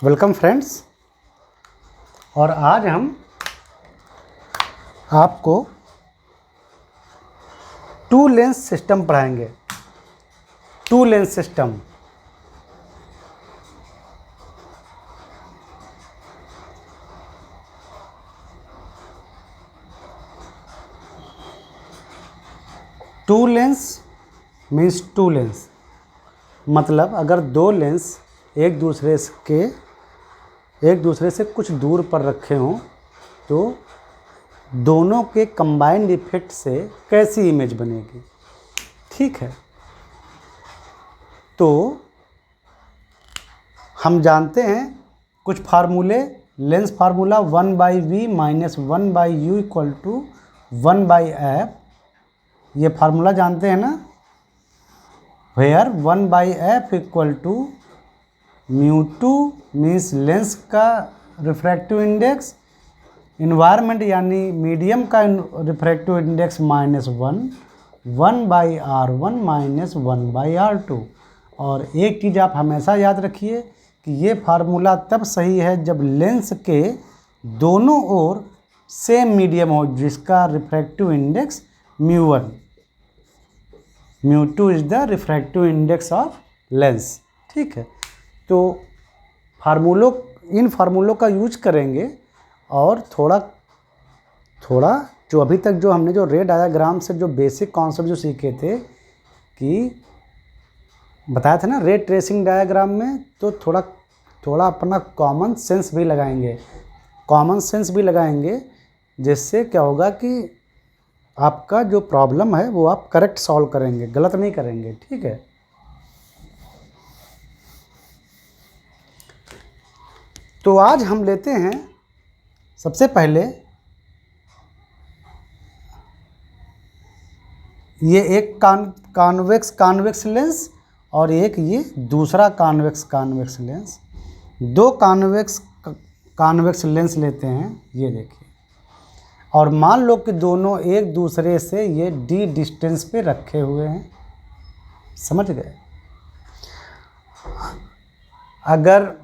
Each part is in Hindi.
Welcome friends. और आज हम आपको टू लेंस सिस्टम पढ़ाएंगे। Two lens system two lens means two lens मतलब अगर दो लेंस एक दूसरे से कुछ दूर पर रखे हों तो दोनों के कंबाइंड इफेक्ट से कैसी इमेज बनेगी। ठीक है, तो हम जानते हैं कुछ फार्मूले। Lens formula 1/v minus 1/u equal to 1/f, ये फार्मूला जानते हैं ना। Where 1/f equal to μ2 means lens का रिफ्रैक्टिव इंडेक्स, इन्वायरमेंट यानी मीडियम का refractive index -1, 1/r1 minus 1/r2। और एक चीज़ आप हमेशा याद रखिए कि ये फार्मूला तब सही है जब लेंस के दोनों ओर सेम मीडियम हो जिसका refractive index μ1। μ2 is the refractive index of lens. ठीक है, तो इन फार्मूलों का यूज करेंगे और थोड़ा जो अभी तक जो हमने जो रे डायाग्राम से जो बेसिक कॉन्सेप्ट जो सीखे थे कि बताया था ना रे ट्रेसिंग डायाग्राम में, तो थोड़ा अपना कॉमन सेंस भी लगाएंगे जिससे क्या होगा कि आपका जो प्रॉब्लम है वो आप करेक्ट सॉल्व करेंगे, गलत नहीं करेंगे। ठीक है, तो आज हम लेते हैं सबसे पहले ये एक कॉन्वेक्स लेंस और एक ये दूसरा कॉन्वेक्स लेंस। दो कॉन्वेक्स लेंस लेते हैं, ये देखिए, और मान लो कि दोनों एक दूसरे से ये d डिस्टेंस पे रखे हुए हैं। समझ गए? अगर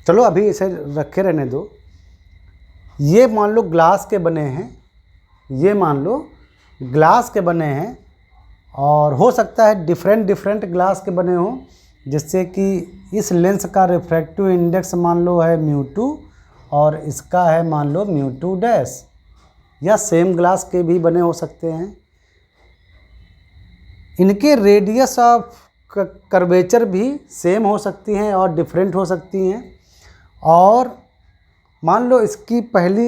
चलो अभी इसे रखे रहने दो। ये मान लो ग्लास के बने हैं, और हो सकता है डिफरेंट ग्लास के बने हों, जिससे कि इस लेंस का रिफ्रैक्टिव इंडेक्स मान लो है μ2 और इसका है मान लो μ2 डैश, या सेम ग्लास के भी बने हो सकते हैं। इनके रेडियस ऑफ कर्वेचर भी सेम हो सकती हैं और डिफरेंट हो सकती हैं। और मान लो इसकी पहला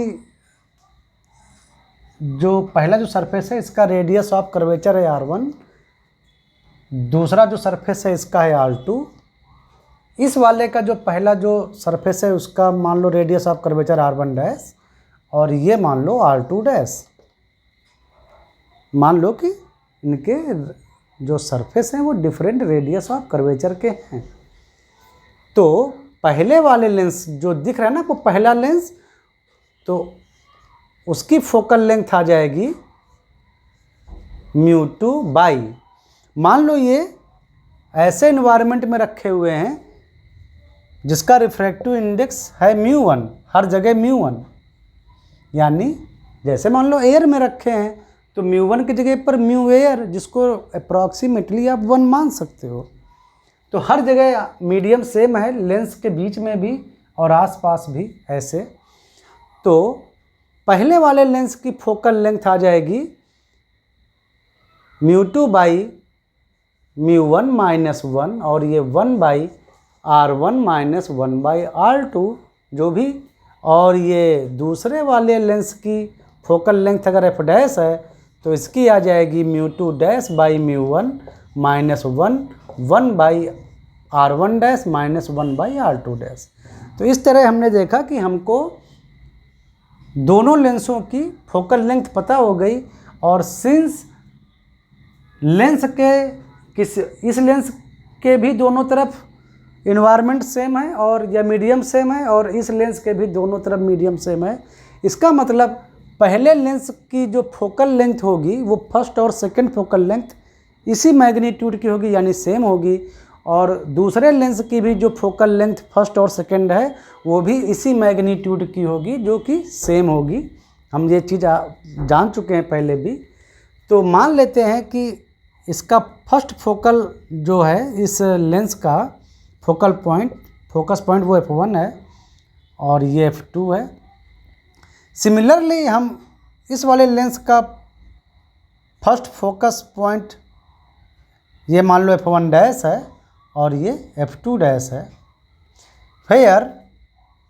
जो सरफेस है इसका रेडियस ऑफ कर्वेचर है r1, दूसरा जो सरफेस है इसका है r2। इस वाले का जो पहला जो सरफेस है उसका मान लो radius of curvature r1 dash, और ये मान लो r2 डैश। मान लो कि इनके जो सरफेस हैं वो डिफरेंट रेडियस ऑफ कर्वेचर के हैं। तो पहले वाले लेंस जो दिख रहा है ना, वो पहला लेंस, तो उसकी फोकल लेंथ आ जाएगी μ2 बाई, मान लो ये ऐसे इन्वायरमेंट में रखे हुए हैं जिसका रिफ्रैक्टिव इंडेक्स है μ1, हर जगह μ1, यानी जैसे मान लो एयर में रखे हैं तो μ1 की जगह पर μ एयर, जिसको अप्रॉक्सीमेटली आप 1 मान सकते हो। तो हर जगह मीडियम सेम है, लेंस के बीच में भी और आसपास भी ऐसे। तो पहले वाले लेंस की फोकल लेंथ आ जाएगी μ2 बाई μ1 माइनस 1, और ये 1/r1 माइनस 1/r2 जो भी। और ये दूसरे वाले लेंस की फोकल लेंथ अगर f डैश है तो इसकी आ जाएगी μ2 dash by μ1 minus 1/r1 dash minus 1/r2 dash. तो इस तरह हमने देखा कि हमको दोनों लेंसों की फोकल लेंथ पता हो गई, और सिंस इस लेंस के भी दोनों तरफ इन्वायरमेंट सेम है और या मीडियम सेम है, और इस लेंस के भी दोनों तरफ मीडियम सेम है, इसका मतलब पहले लेंस की जो फोकल लेंथ होगी वो फर्स्ट और सेकंड फोकल लेंथ इसी मैग्नीट्यूड की होगी, यानी सेम होगी। और दूसरे लेंस की भी जो फोकल लेंथ फर्स्ट और सेकंड है वो भी इसी मैग्नीट्यूड की होगी, जो कि सेम होगी। हम ये चीज़ जान चुके हैं पहले भी। तो मान लेते हैं कि इसका फर्स्ट फोकल जो है, इस लेंस का फोकल पॉइंट, फोकस पॉइंट वो f1 है और ये f2 है। सिमिलरली हम इस वाले लेंस का फर्स्ट फोकस पॉइंट ये मान लो f1 डैश है और ये f2 डैश है। फिर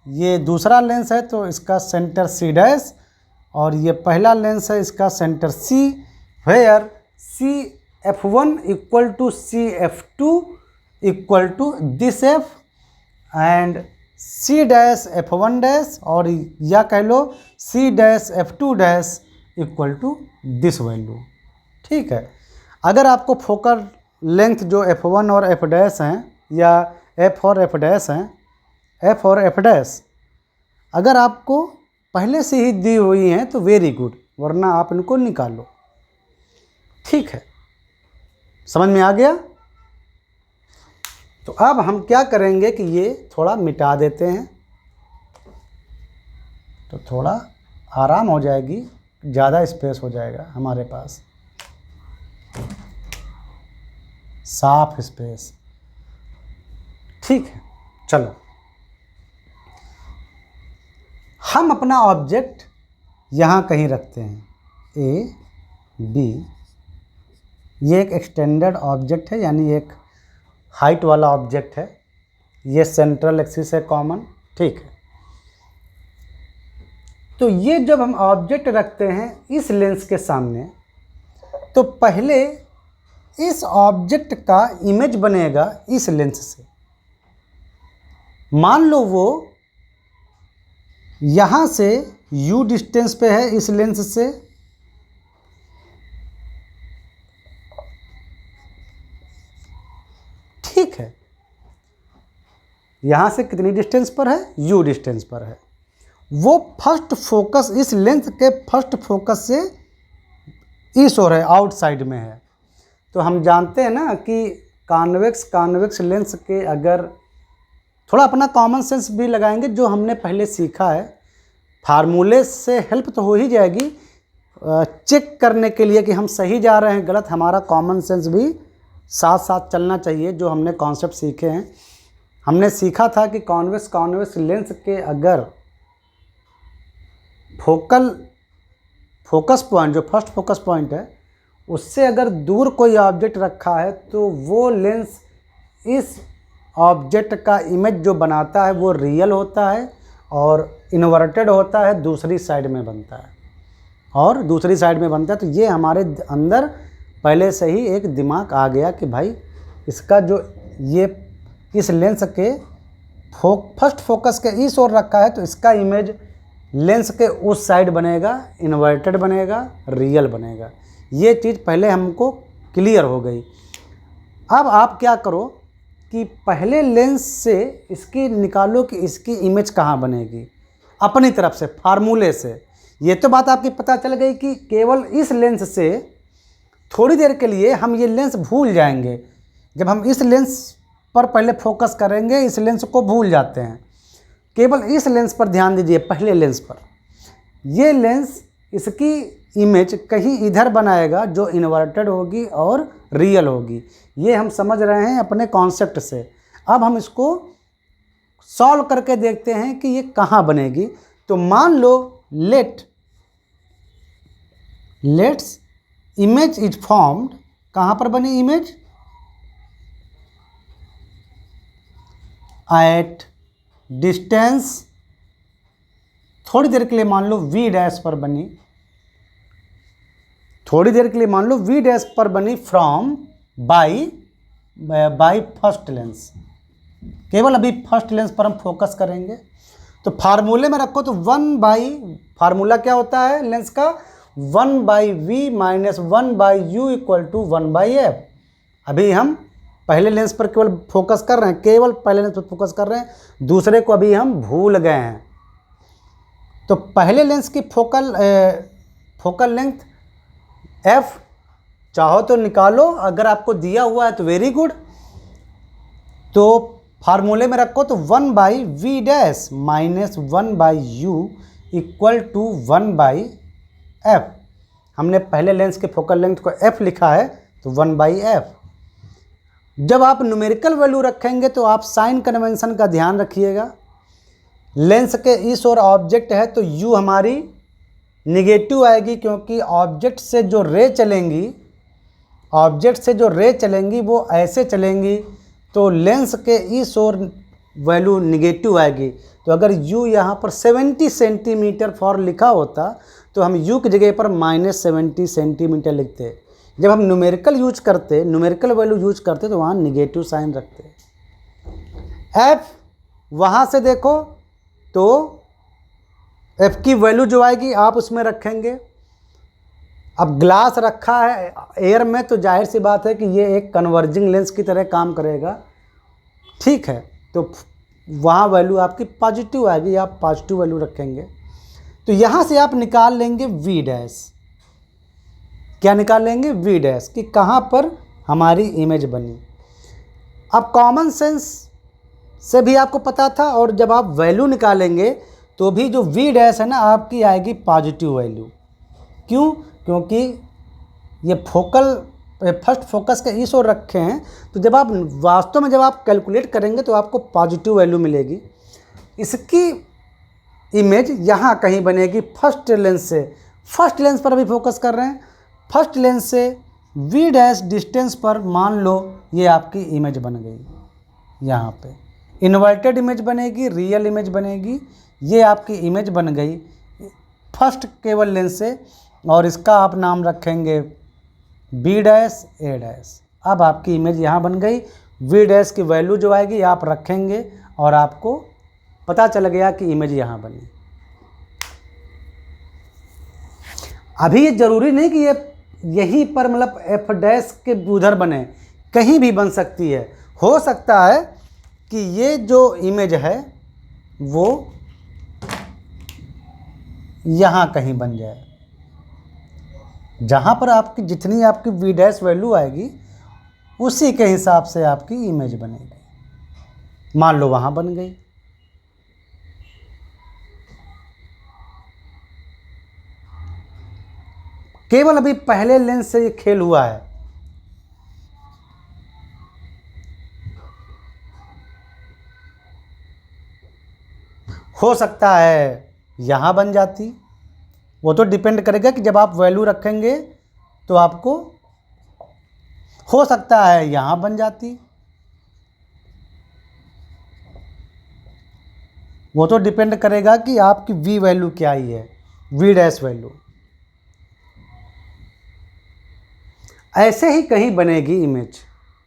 ये दूसरा लेंस है तो इसका सेंटर C डैश, और ये पहला लेंस है इसका सेंटर C। फिर C f1 equal to C f2 equal to this f and C dash f1 dash, और या कह लो C dash f2 dash equal to this value. ठीक है। अगर आपको फोकल लेंथ जो f1 और f डैश हैं, या f और f डैश हैं, f और f डैश अगर आपको पहले से ही दी हुई हैं तो वेरी गुड, वरना आप इनको निकालो। ठीक है, समझ में आ गया? तो अब हम क्या करेंगे कि ये थोड़ा मिटा देते हैं, तो थोड़ा आराम हो जाएगी, ज़्यादा स्पेस हो जाएगा हमारे पास, साफ स्पेस। ठीक है, चलो हम अपना ऑब्जेक्ट यहाँ कहीं रखते हैं, ए बी। ये एक एक्सटेंडेड ऑब्जेक्ट है, यानी एक हाइट वाला ऑब्जेक्ट है। ये सेंट्रल एक्सिस है कॉमन। ठीक है, तो ये जब हम ऑब्जेक्ट रखते हैं इस लेंस के सामने, तो पहले इस ऑब्जेक्ट का इमेज बनेगा इस लेंस से। मान लो वो यहाँ से u डिस्टेंस पे है इस लेंस से, ठीक है। यहाँ से कितनी डिस्टेंस पर है? u डिस्टेंस पर है। वो फर्स्ट फोकस इस लेंस के फर्स्ट फोकस से इस ओर है, आउटसाइड में है। तो हम जानते हैं ना कि कॉन्वेक्स लेंस के, अगर थोड़ा अपना कॉमन सेंस भी लगाएंगे जो हमने पहले सीखा है, फार्मूले से हेल्प तो हो ही जाएगी, चेक करने के लिए कि हम सही जा रहे हैं गलत, हमारा कॉमन सेंस भी साथ साथ चलना चाहिए। जो हमने कॉन्सेप्ट सीखे हैं, हमने सीखा था कि कॉन्वेक्स लेंस के अगर फोकस पॉइंट, जो फर्स्ट फोकस पॉइंट है, उससे अगर दूर कोई ऑब्जेक्ट रखा है तो वो लेंस इस ऑब्जेक्ट का इमेज जो बनाता है वो रियल होता है और इन्वर्टेड होता है, दूसरी साइड में बनता है, और दूसरी साइड में बनता है। तो ये हमारे अंदर पहले से ही एक दिमाग आ गया कि भाई इसका जो ये इस लेंस के फर्स्ट फोकस के इस ओर रखा है तो इसका इमेज लेंस के उस साइड बनेगा, इन्वर्टेड बनेगा, रियल बनेगा। ये चीज़ पहले हमको क्लियर हो गई। अब आप क्या करो कि पहले लेंस से इसकी निकालो कि इसकी इमेज कहाँ बनेगी, अपनी तरफ से फार्मूले से। ये तो बात आपकी पता चल गई कि केवल इस लेंस से थोड़ी देर के लिए हम ये लेंस भूल जाएंगे। जब हम इस लेंस पर पहले फोकस करेंगे, इस लेंस को भूल जाते हैं, केवल इस लेंस पर ध्यान दीजिए, पहले लेंस पर। ये लेंस इसकी इमेज कहीं इधर बनाएगा जो इन्वर्टेड होगी और रियल होगी। ये हम समझ रहे हैं अपने कॉन्सेप्ट से। अब हम इसको सॉल्व करके देखते हैं कि ये कहाँ बनेगी। तो मान लो लेट्स इमेज इज फॉर्म्ड, कहाँ पर बनी इमेज? एट डिस्टेंस, थोड़ी देर के लिए मान लो v डैश पर बनी, थोड़ी देर के लिए मान लो v डैश पर बनी फ्रॉम बाई फर्स्ट लेंस। केवल अभी फर्स्ट लेंस पर हम फोकस करेंगे। तो फार्मूले में रखो तो फार्मूला क्या होता है लेंस का? 1/v minus 1/u equal to 1/f। अभी हम पहले लेंस पर केवल फोकस कर रहे हैं, केवल पहले लेंस पर फोकस कर रहे हैं, दूसरे को अभी हम भूल गए हैं। तो पहले लेंस की फोकल लेंथ f चाहो तो निकालो, अगर आपको दिया हुआ है तो वेरी गुड, तो फार्मूले में रखो तो 1 by V dash minus 1 by U equal to 1 by F. हमने पहले लेंस के फोकल लेंथ को एफ लिखा है तो 1 बाई एफ। जब आप न्यूमेरिकल वैल्यू रखेंगे तो आप साइन कन्वेंशन का ध्यान रखिएगा। लेंस के इस ओर ऑब्जेक्ट है तो यू हमारी निगेटिव आएगी, क्योंकि ऑब्जेक्ट से जो रे चलेंगी वो ऐसे चलेंगी, तो लेंस के इस ओर वैल्यू निगेटिव आएगी। तो अगर u यहाँ पर 70 सेंटीमीटर फॉर लिखा होता तो हम u की जगह पर -70 सेंटीमीटर लिखते। जब हम न्यूमेरिकल वैल्यू यूज करते तो वहाँ निगेटिव साइन रखते। f वहाँ से देखो तो f की वैल्यू जो आएगी आप उसमें रखेंगे। अब ग्लास रखा है एयर में तो जाहिर सी बात है कि ये एक कन्वर्जिंग लेंस की तरह काम करेगा, ठीक है। तो वहाँ वैल्यू आपकी पॉजिटिव आएगी, आप पॉजिटिव वैल्यू रखेंगे। तो यहाँ से आप निकाल लेंगे वी डैश। क्या निकाल लेंगे? वी डैश कि कहाँ पर हमारी इमेज बनी। अब कॉमन सेंस से भी आपको पता था, और जब आप वैल्यू निकालेंगे तो भी जो वी डैश है ना आपकी आएगी पॉजिटिव वैल्यू। क्यों? क्योंकि ये फर्स्ट फोकस के इस ओर रखे हैं, तो जब आप वास्तव में जब आप कैलकुलेट करेंगे तो आपको पॉजिटिव वैल्यू मिलेगी। इसकी इमेज यहाँ कहीं बनेगी फर्स्ट लेंस से। फर्स्ट लेंस पर अभी फोकस कर रहे हैं, फर्स्ट लेंस से वी डैश डिस्टेंस पर मान लो ये आपकी इमेज बन गई। यहाँ पे इन्वर्टेड इमेज बनेगी, रियल इमेज बनेगी। ये आपकी इमेज बन गई फर्स्ट केवल लेंस से, और इसका आप नाम रखेंगे बी डैश ए डैश। अब आपकी इमेज यहाँ बन गई। वी डैश की वैल्यू जो आएगी आप रखेंगे और आपको पता चल गया कि इमेज यहाँ बनी। अभी ये ज़रूरी नहीं कि ये यहीं पर मतलब एफ डैश के उधर बने, कहीं भी बन सकती है। हो सकता है कि ये जो इमेज है वो यहाँ कहीं बन जाए। जहाँ पर आपकी जितनी आपकी वी डैश वैल्यू आएगी उसी के हिसाब से आपकी इमेज बनेगी। मान लो वहाँ बन गई। केवल अभी पहले लेंस से ये खेल हुआ है। हो सकता है यहाँ बन जाती, वो तो डिपेंड करेगा कि जब आप वैल्यू रखेंगे तो आपको हो सकता है यहाँ बन जाती, वो तो डिपेंड करेगा कि आपकी वी वैल्यू क्या ही है, वी डैश वैल्यू। ऐसे ही कहीं बनेगी इमेज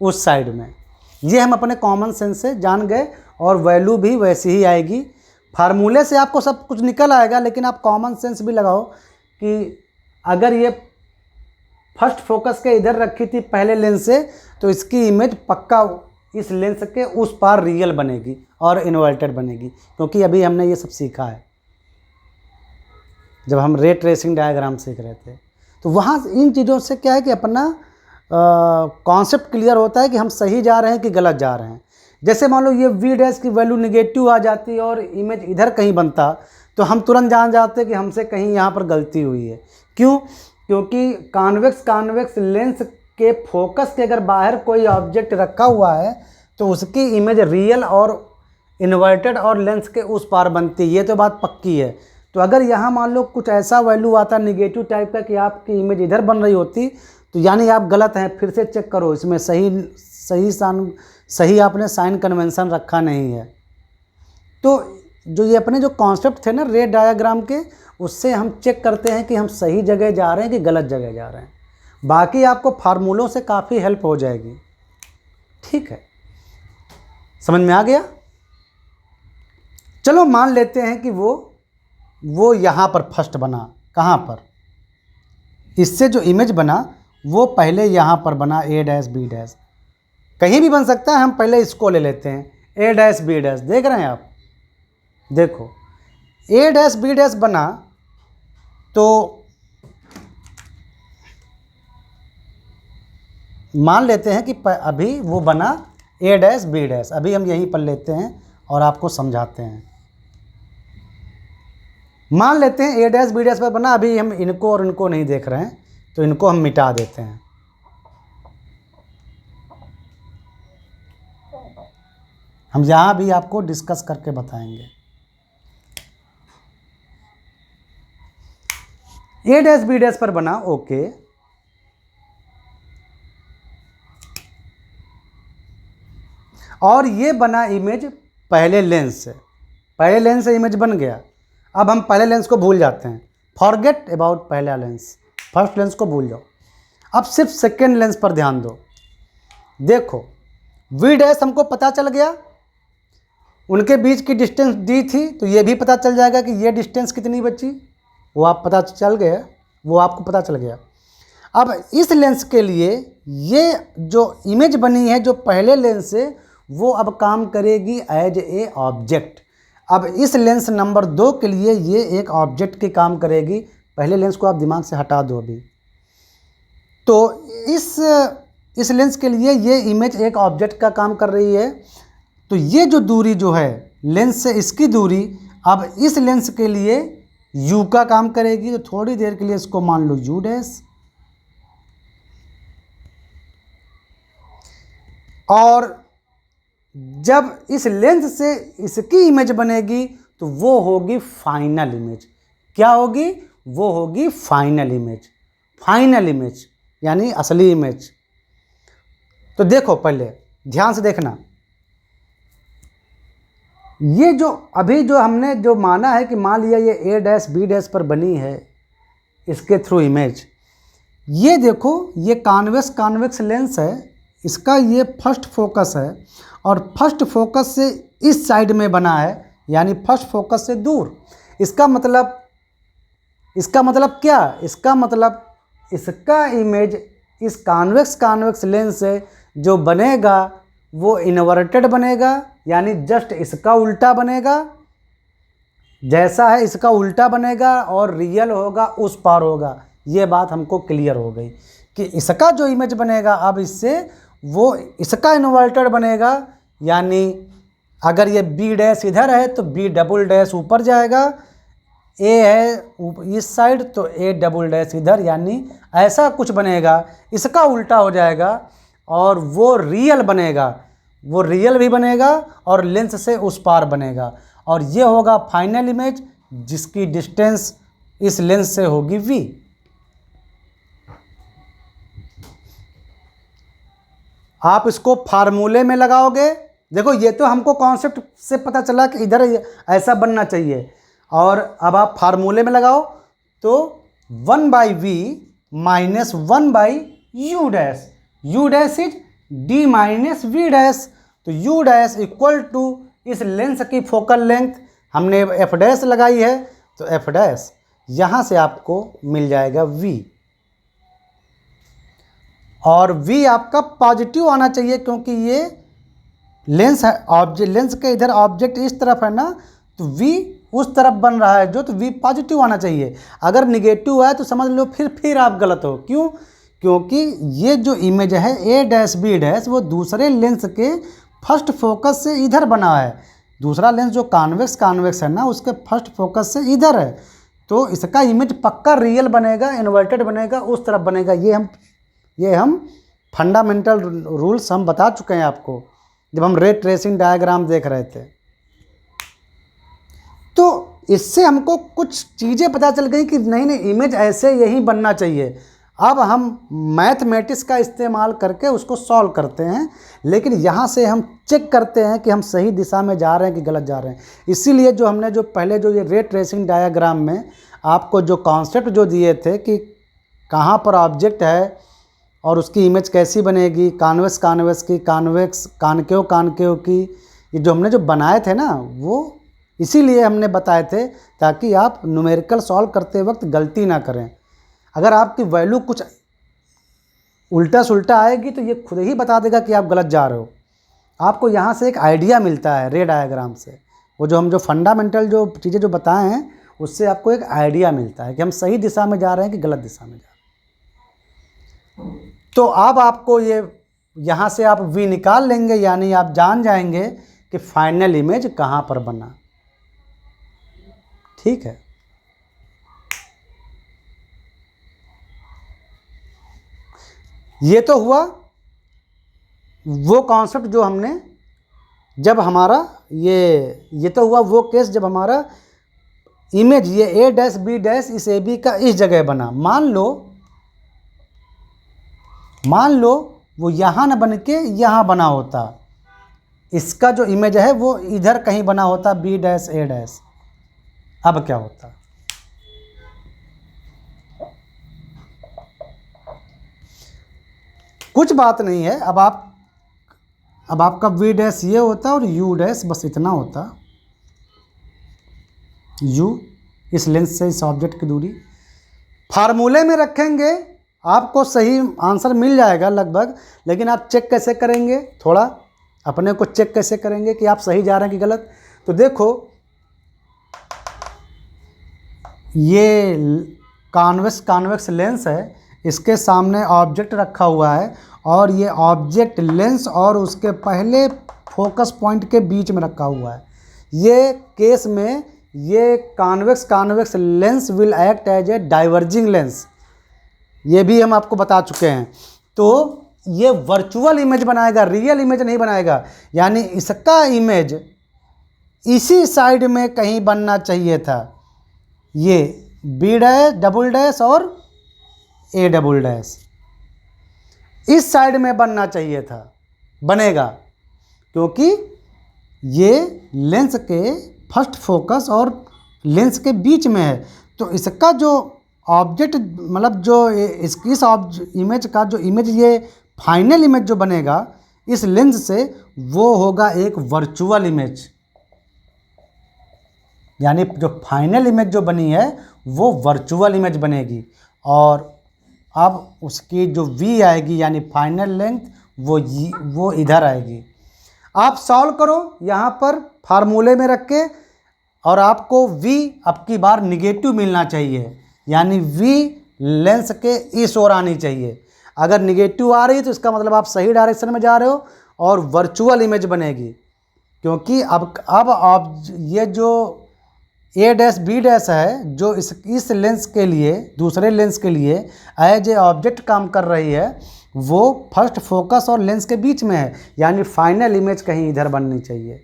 उस साइड में। ये हम अपने कॉमन सेंस से जान गए, और वैल्यू भी वैसी ही आएगी। फार्मूले से आपको सब कुछ निकल आएगा, लेकिन आप कॉमन सेंस भी लगाओ कि अगर ये फर्स्ट फोकस के इधर रखी थी पहले लेंस से, तो इसकी इमेज पक्का इस लेंस के उस पार रियल बनेगी और इन्वर्टेड बनेगी, क्योंकि अभी हमने ये सब सीखा है जब हम रे ट्रेसिंग डायग्राम सीख रहे थे। तो वहाँ इन चीज़ों से क्या है कि अपना कॉन्सेप्ट क्लियर होता है कि हम सही जा रहे हैं कि गलत जा रहे हैं। जैसे मान लो ये वी डैश की वैल्यू निगेटिव आ जाती और इमेज इधर कहीं बनता, तो हम तुरंत जान जाते कि हमसे कहीं यहाँ पर गलती हुई है। क्यों? क्योंकि कॉन्वेक्स लेंस के फोकस के अगर बाहर कोई ऑब्जेक्ट रखा हुआ है तो उसकी इमेज रियल और इन्वर्टेड और लेंस के उस पार बनती है, ये तो बात पक्की है। तो अगर यहाँ मान लो कुछ ऐसा वैल्यू आता निगेटिव टाइप का कि आपकी इमेज इधर बन रही होती, तो यानी आप गलत हैं। फिर से चेक करो, इसमें सही आपने साइन कन्वेंशन रखा नहीं है। तो जो ये अपने जो कॉन्सेप्ट थे ना रे डायग्राम के, उससे हम चेक करते हैं कि हम सही जगह जा रहे हैं कि गलत जगह जा रहे हैं। बाकी आपको फार्मूलों से काफ़ी हेल्प हो जाएगी। ठीक है, समझ में आ गया? चलो मान लेते हैं कि वो यहाँ पर फर्स्ट बना। कहाँ पर? इससे जो इमेज बना वो पहले यहाँ पर बना, ए डैश बी डैश। कहीं भी बन सकता है, हम पहले इसको ले लेते हैं, ए डैश बी डैश। देख रहे हैं आप? देखो ए डैश बी डैश बना, तो मान लेते हैं कि अभी वो बना ए डैश बी डैश। अभी हम यहीं पर लेते हैं और आपको समझाते हैं। मान लेते हैं ए डैश बी डैश पर बना, अभी हम इनको और इनको नहीं देख रहे हैं, तो इनको हम मिटा देते हैं। हम यहाँ भी आपको डिस्कस करके बताएंगे। ए डैश बी डैश पर बना, ओके। और ये बना इमेज पहले लेंस से, पहले लेंस से इमेज बन गया। अब हम पहले लेंस को भूल जाते हैं, फॉरगेट अबाउट पहला लेंस, फर्स्ट लेंस को भूल जाओ। अब सिर्फ सेकेंड लेंस पर ध्यान दो। देखो वी डैश हमको पता चल गया, उनके बीच की डिस्टेंस डी थी, तो ये भी पता चल जाएगा कि ये डिस्टेंस कितनी बची, वो आप पता चल गया, वो आपको पता चल गया। अब इस लेंस के लिए ये जो इमेज बनी है जो पहले लेंस से, वो अब काम करेगी एज ए ऑब्जेक्ट। अब इस लेंस नंबर 2 के लिए ये एक ऑब्जेक्ट की काम करेगी। पहले लेंस को आप दिमाग से हटा दो अभी। तो इस लेंस के लिए ये इमेज एक ऑब्जेक्ट का काम कर रही है। तो ये जो दूरी जो है लेंस से इसकी दूरी, अब इस लेंस के लिए u का काम करेगी। तो थोड़ी देर के लिए इसको मान लो u डैश, और जब इस लेंस से इसकी इमेज बनेगी तो वो होगी फाइनल इमेज। क्या होगी? वो होगी फाइनल इमेज। फाइनल इमेज यानी असली इमेज। तो देखो पहले ध्यान से देखना, ये जो अभी जो हमने जो माना है कि मान लिया ये ए डैश बी डैश पर बनी है इसके थ्रू इमेज, ये देखो ये कॉन्वेक्स लेंस है, इसका ये फर्स्ट फोकस है और फर्स्ट फोकस से इस साइड में बना है, यानी फर्स्ट फोकस से दूर। इसका मतलब क्या? इसका मतलब इसका इमेज इस कॉन्वेक्स लेंस से जो बनेगा वो इन्वर्टेड बनेगा, यानी जस्ट इसका उल्टा बनेगा। जैसा है इसका उल्टा बनेगा और रियल होगा उस पार होगा। ये बात हमको क्लियर हो गई कि इसका जो इमेज बनेगा अब इससे वो इसका इन्वर्टेड बनेगा, यानी अगर ये बी डैश इधर है तो बी डबल डैश ऊपर जाएगा, ए है इस साइड तो ए डबल डैश इधर, यानी ऐसा कुछ बनेगा। इसका उल्टा हो जाएगा और वो रियल बनेगा, वो रियल भी बनेगा और लेंस से उस पार बनेगा, और ये होगा फाइनल इमेज जिसकी डिस्टेंस इस लेंस से होगी v। आप इसको फार्मूले में लगाओगे। देखो ये तो हमको कॉन्सेप्ट से पता चला कि इधर ऐसा बनना चाहिए, और अब आप फार्मूले में लगाओ तो 1/v minus 1/u dash, u dash is d minus v dash. तो u डैश इक्वल टू इस लेंस की फोकल लेंथ हमने f डैश लगाई है, तो f डैश यहाँ से आपको मिल जाएगा v, और v आपका पॉजिटिव आना चाहिए क्योंकि ये लेंस है, ऑब्जेक्ट लेंस के इधर ऑब्जेक्ट इस तरफ है ना, तो v उस तरफ बन रहा है जो, तो v पॉजिटिव आना चाहिए। अगर निगेटिव है तो समझ लो फिर आप गलत हो। क्यों? क्योंकि ये जो इमेज है ए डैश बी डैश वो दूसरे लेंस के फर्स्ट फोकस से इधर बना है। दूसरा लेंस जो कॉन्वेक्स है ना उसके फर्स्ट फोकस से इधर है, तो इसका इमेज पक्का रियल बनेगा, इन्वर्टेड बनेगा, उस तरफ बनेगा। ये हम फंडामेंटल रूल्स हम बता चुके हैं आपको जब हम रे ट्रेसिंग डायग्राम देख रहे थे। तो इससे हमको कुछ चीज़ें पता चल गई कि नहीं इमेज ऐसे यही बनना चाहिए। अब हम मैथमेटिक्स का इस्तेमाल करके उसको सॉल्व करते हैं, लेकिन यहाँ से हम चेक करते हैं कि हम सही दिशा में जा रहे हैं कि गलत जा रहे हैं। इसीलिए जो हमने जो पहले जो ये रे ट्रेसिंग डायग्राम में आपको जो कॉन्सेप्ट जो दिए थे कि कहाँ पर ऑब्जेक्ट है और उसकी इमेज कैसी बनेगी, कॉन्वेक्स की, कॉनकेव की, ये जो हमने जो बनाए थे ना वो इसीलिए हमने बताए थे ताकि आप न्यूमेरिकल सॉल्व करते वक्त गलती ना करें। अगर आपकी वैल्यू कुछ उल्टा सुल्टा आएगी तो ये खुद ही बता देगा कि आप गलत जा रहे हो। आपको यहाँ से एक आइडिया मिलता है रे डायग्राम से, वो जो हम जो फंडामेंटल जो चीज़ें जो बताए हैं उससे आपको एक आइडिया मिलता है कि हम सही दिशा में जा रहे हैं कि गलत दिशा में जा रहे हैं। तो अब आपको ये यहाँ से आप v निकाल लेंगे, यानी आप जान जाएंगे कि फाइनल इमेज कहाँ पर बना। ठीक है, ये तो हुआ वो कॉन्सेप्ट जो हमने, जब हमारा ये तो हुआ वो केस जब हमारा इमेज ये a डैश b डैश इस ए बी का इस जगह बना। मान लो वो यहाँ न बन के यहाँ बना होता, इसका जो इमेज है वो इधर कहीं बना होता b डैश a डैश, अब क्या होता? कुछ बात नहीं है। अब आपका v डैश ये होता और u डैश बस इतना होता, u इस लेंस से इस ऑब्जेक्ट की दूरी। फार्मूले में रखेंगे आपको सही आंसर मिल जाएगा लगभग, लेकिन आप चेक कैसे करेंगे, थोड़ा अपने को चेक कैसे करेंगे कि आप सही जा रहे हैं कि गलत? तो देखो ये कॉन्वेक्स लेंस है, इसके सामने ऑब्जेक्ट रखा हुआ है और ये ऑब्जेक्ट लेंस और उसके पहले फोकस पॉइंट के बीच में रखा हुआ है। ये केस में ये convex lens will act as a diverging lens, ये भी हम आपको बता चुके हैं। तो ये वर्चुअल इमेज बनाएगा, रियल इमेज नहीं बनाएगा। यानी इसका इमेज इसी साइड में कहीं बनना चाहिए था, ये बी डैश डबल डैश और ए डबल डैश इस साइड में बनना चाहिए था, बनेगा क्योंकि ये लेंस के फर्स्ट फोकस और लेंस के बीच में है। तो इसका जो ऑब्जेक्ट मतलब जो इस इमेज का जो इमेज ये फाइनल इमेज जो बनेगा इस लेंस से, वो होगा एक वर्चुअल इमेज। यानी जो फाइनल इमेज जो बनी है वो वर्चुअल इमेज बनेगी, और अब उसकी जो v आएगी यानी फाइनल लेंथ वो इधर आएगी। आप सॉल्व करो यहाँ पर फार्मूले में रख के, और आपको v अब की बार निगेटिव मिलना चाहिए, यानी v लेंस के इस ओर आनी चाहिए। अगर निगेटिव आ रही है तो इसका मतलब आप सही डायरेक्शन में जा रहे हो और वर्चुअल इमेज बनेगी, क्योंकि अब ये जो ए डैश बी डैश है जो इस लेंस के लिए, दूसरे लेंस के लिए एज ए ऑब्जेक्ट काम कर रही है, वो फर्स्ट फोकस और लेंस के बीच में है, यानी फाइनल इमेज कहीं इधर बननी चाहिए।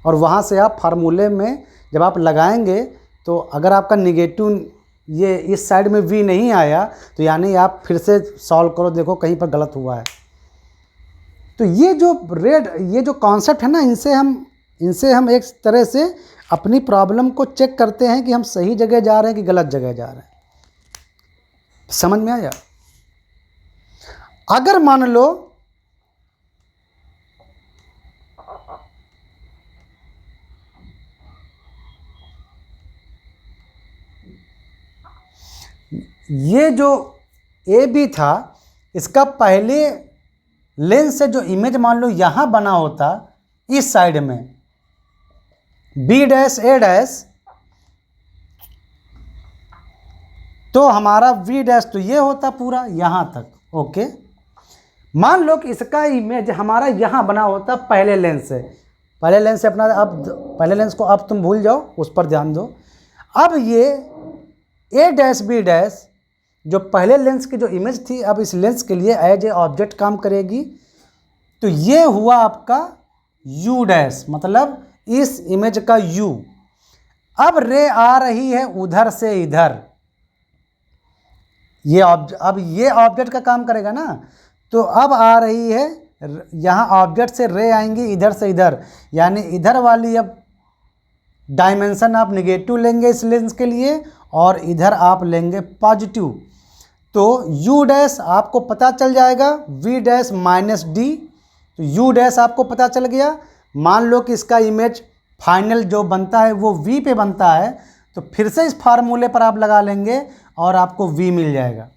और वहाँ से आप फार्मूले में जब आप लगाएंगे तो अगर आपका निगेटिव ये इस साइड में v नहीं आया तो यानी आप फिर से सॉल्व करो, देखो कहीं पर गलत हुआ है। तो ये जो कॉन्सेप्ट है ना, इनसे हम एक तरह से अपनी प्रॉब्लम को चेक करते हैं कि हम सही जगह जा रहे हैं कि गलत जगह जा रहे हैं। समझ में आया? अगर मान लो ये जो ए बी था, इसका पहले लेंस से जो इमेज मान लो यहाँ बना होता इस साइड में बी डैश ए डैश, तो हमारा वी डैश तो ये होता पूरा यहाँ तक। ओके, मान लो कि इसका इमेज हमारा यहाँ बना होता पहले लेंस से। पहले लेंस से अपना, अब पहले लेंस को अब तुम भूल जाओ, उस पर ध्यान दो। अब ये ए डैश बी डैश जो पहले लेंस की जो इमेज थी, अब इस लेंस के लिए एज ए ऑब्जेक्ट काम करेगी। तो ये हुआ आपका यू डैश, मतलब इस इमेज का यू। अब रे आ रही है उधर से इधर, अब ये ऑब्जेक्ट का काम करेगा ना, तो अब आ रही है यहाँ ऑब्जेक्ट से रे आएंगी इधर से इधर, यानी इधर वाली अब डायमेंशन आप निगेटिव लेंगे इस लेंस के लिए और इधर आप लेंगे पॉजिटिव। तो u डैश आपको पता चल जाएगा v डैश माइनस डी, तो u डैश आपको पता चल गया। मान लो कि इसका इमेज फाइनल जो बनता है वो v पे बनता है, तो फिर से इस फार्मूले पर आप लगा लेंगे और आपको v मिल जाएगा।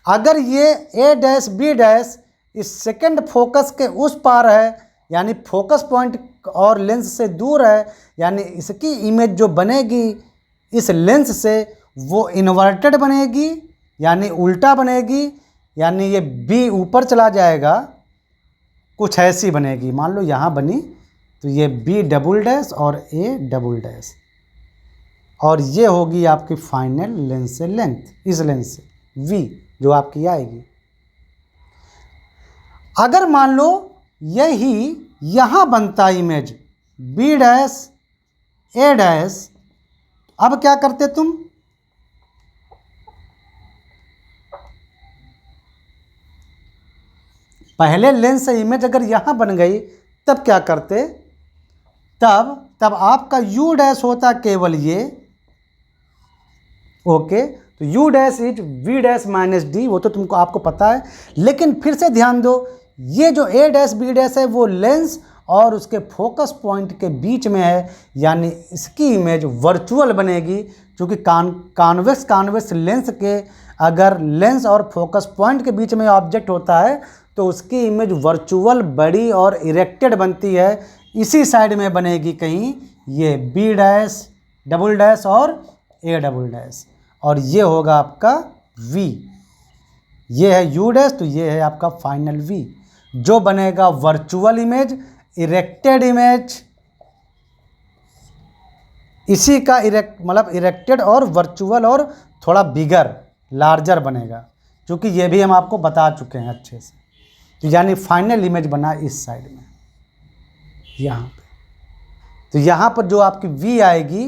अगर ये a डैश b डैश इस सेकंड फोकस के उस पार है, यानी फोकस पॉइंट और लेंस से दूर है, यानी इसकी इमेज जो बनेगी इस लेंस से वो इन्वर्टेड बनेगी, यानी उल्टा बनेगी, यानी ये b ऊपर चला जाएगा कुछ ऐसी बनेगी। मान लो यहाँ बनी तो ये बी डबल डैश और ए डबल डैश, और ये होगी आपकी फाइनल लेंस से लेंथ, इस लेंस से वी जो आपकी आएगी। अगर मान लो यही यहाँ बनता इमेज बी डैश ए डैश, अब क्या करते तुम, पहले लेंस से इमेज अगर यहाँ बन गई तब क्या करते, तब आपका यू डैश होता केवल ये, ओके। तो U dash is V dash minus D, वो तो तुमको आपको पता है। लेकिन फिर से ध्यान दो, ये जो ए डैश बी डैश है वो लेंस और उसके फोकस पॉइंट के बीच में है, यानी इसकी इमेज वर्चुअल बनेगी। क्योंकि कॉन्वेक्स लेंस के अगर लेंस और फोकस पॉइंट के बीच में ऑब्जेक्ट होता है तो उसकी इमेज वर्चुअल, बड़ी और इरेक्टेड बनती है। इसी साइड में बनेगी कहीं ये बी डैश डबल डैश और ए डबल डैश, और ये होगा आपका वी। ये है यू डैश, तो ये है आपका फाइनल वी, जो बनेगा वर्चुअल इमेज, इरेक्टेड इमेज। इसी का मतलब इरेक्टेड और वर्चुअल और थोड़ा बिगर लार्जर बनेगा, क्योंकि ये भी हम आपको बता चुके हैं अच्छे से। तो यानी फाइनल इमेज बना इस साइड में, यहाँ पे। तो यहाँ पर जो आपकी वी आएगी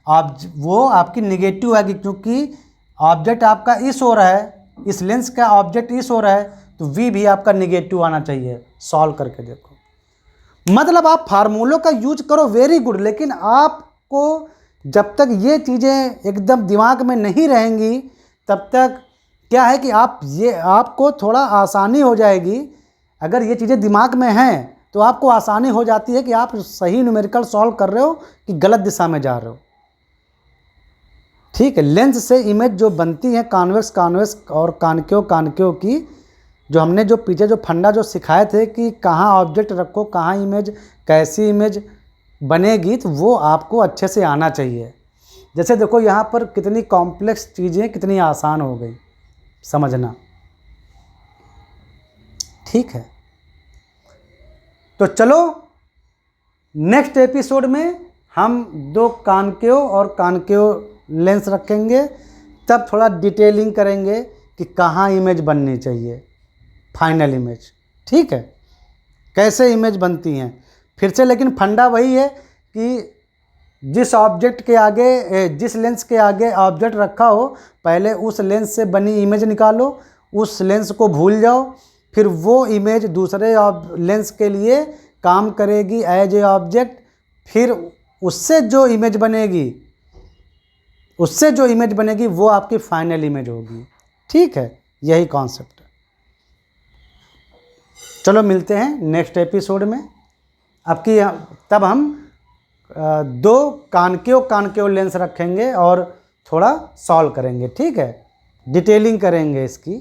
वो आपकी निगेटिव आएगी, क्योंकि ऑब्जेक्ट आपका इस हो रहा है, इस लेंस का ऑब्जेक्ट इस हो रहा है, तो वी भी आपका निगेटिव आना चाहिए। सॉल्व करके देखो। मतलब आप फार्मूलों का यूज करो, वेरी गुड, लेकिन आपको जब तक ये चीज़ें एकदम दिमाग में नहीं रहेंगी तब तक क्या है कि आपको थोड़ा आसानी हो जाएगी। अगर ये चीज़ें दिमाग में हैं तो आपको आसानी हो जाती है कि आप सही न्यूमेरिकल सॉल्व कर रहे हो कि गलत दिशा में जा रहे हो। ठीक है, लेंस से इमेज जो बनती है कॉन्वेक्स और कॉनकेव की, जो हमने जो पीछे जो फंडा जो सिखाए थे कि कहाँ ऑब्जेक्ट रखो, कहाँ इमेज, कैसी इमेज बनेगी, तो वो आपको अच्छे से आना चाहिए। जैसे देखो यहाँ पर कितनी कॉम्प्लेक्स चीज़ें कितनी आसान हो गई समझना। ठीक है, तो चलो नेक्स्ट एपिसोड में हम दो कॉनकेव लेंस रखेंगे, तब थोड़ा डिटेलिंग करेंगे कि कहाँ इमेज बननी चाहिए, फाइनल इमेज। ठीक है, कैसे इमेज बनती हैं फिर से, लेकिन फंडा वही है कि जिस ऑब्जेक्ट के आगे, जिस लेंस के आगे ऑब्जेक्ट रखा हो, पहले उस लेंस से बनी इमेज निकालो, उस लेंस को भूल जाओ, फिर वो इमेज दूसरे लेंस के लिए काम करेगी एज ए ऑब्जेक्ट, फिर उससे जो इमेज बनेगी वो आपकी फाइनल इमेज होगी। ठीक है, यही कॉन्सेप्ट है। चलो मिलते हैं नेक्स्ट एपिसोड में। तब हम दो कॉनकेव लेंस रखेंगे और थोड़ा सॉल्व करेंगे। ठीक है, डिटेलिंग करेंगे इसकी।